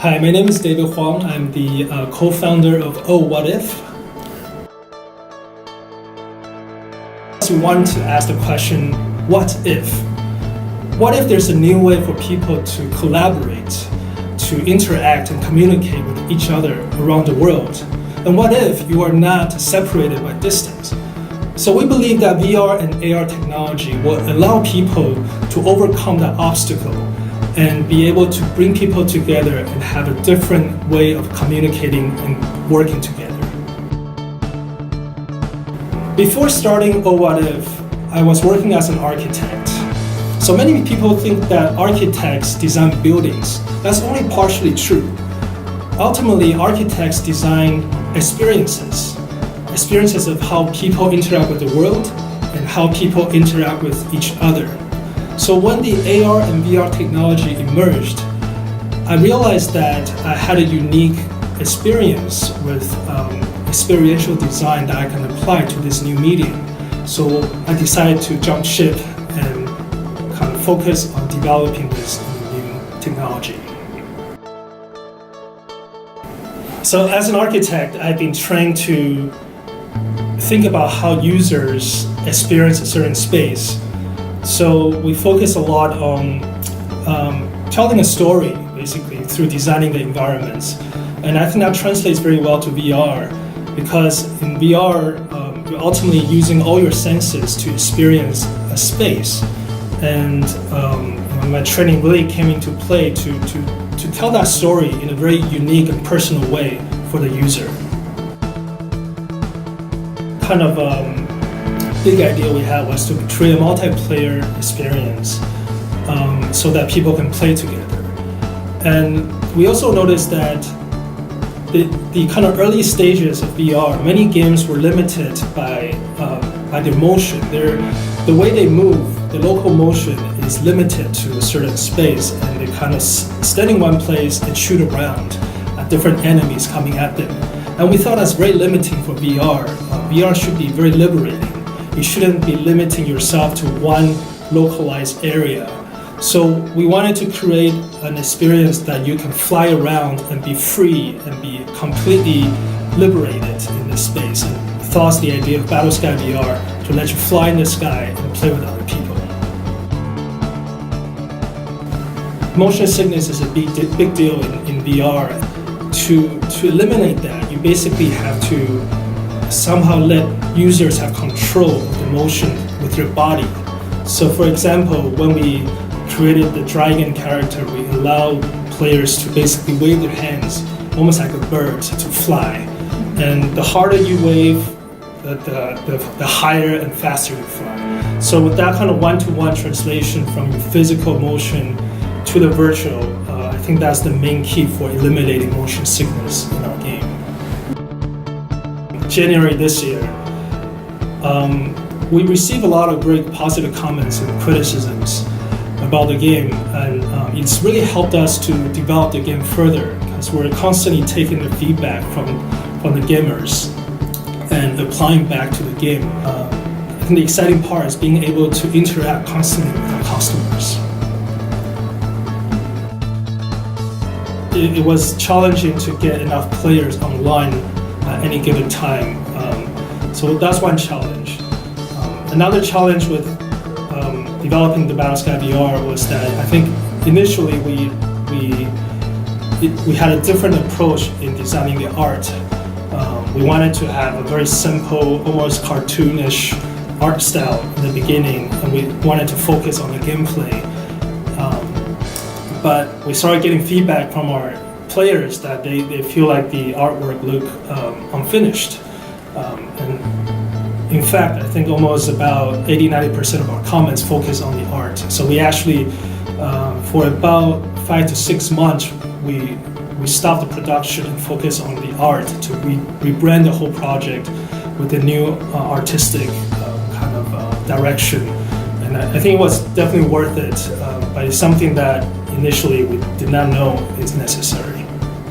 Hi, my name is David Huang. I'm the co-founder of WHATif. So we wanted to ask the question, what if? What if there's a new way for people to collaborate, to interact and communicate with each other around the world? And what if you are not separated by distance? So we believe that VR and AR technology will allow people to overcome that obstacle and be able to bring people together and have a different way of communicating and working together. Before starting WHATif, I was working as an architect. So many people think that architects design buildings. That's only partially true. Ultimately, architects design experiences of how people interact with the world and how people interact with each other. So when the AR and VR technology emerged, I realized that I had a unique experience with experiential design that I can apply to this new medium. So I decided to jump ship and kind of focus on developing this new technology. So as an architect, I've been trained to think about how users experience a certain space. So we focus a lot on telling a story, basically, through designing the environments. And I think that translates very well to VR, because in VR, you're ultimately using all your senses to experience a space. And my training really came into play to tell that story in a very unique and personal way for the user. Kind of big idea we had was to create a multiplayer experience so that people can play together. And we also noticed that the kind of early stages of VR, many games were limited by their motion. The way they move, the local motion is limited to a certain space, and they kind of stand in one place and shoot around at different enemies coming at them. And we thought that's very limiting for VR. VR should be very liberating. You shouldn't be limiting yourself to one localized area. So we wanted to create an experience that you can fly around and be free and be completely liberated in this space. And thus the idea of BattleSky VR, to let you fly in the sky and play with other people. Motion sickness is a big deal in VR. To eliminate that, you basically have to somehow let users have control of the motion with your body. So for example, when we created the dragon character, we allowed players to basically wave their hands almost like a bird to fly. And the harder you wave, the higher and faster you fly. So with that kind of one-to-one translation from your physical motion to the virtual, I think that's the main key for eliminating motion sickness in our game. January this year, we received a lot of great positive comments and criticisms about the game, and it's really helped us to develop the game further, because we're constantly taking the feedback from the gamers and applying back to the game. I think the exciting part is being able to interact constantly with our customers. It was challenging to get enough players online at any given time. So that's one challenge. Another challenge with developing the BattleSky VR was that I think initially we had a different approach in designing the art. We wanted to have a very simple, almost cartoonish art style in the beginning, and we wanted to focus on the gameplay. But we started getting feedback from our players that they feel like the artwork looked unfinished. And in fact, I think almost about 80-90% of our comments focus on the art. So we actually, for about 5 to 6 months, we stopped the production and focused on the art to rebrand the whole project with a new artistic kind of direction. And I think it was definitely worth it, but it's something that initially we did not know is necessary.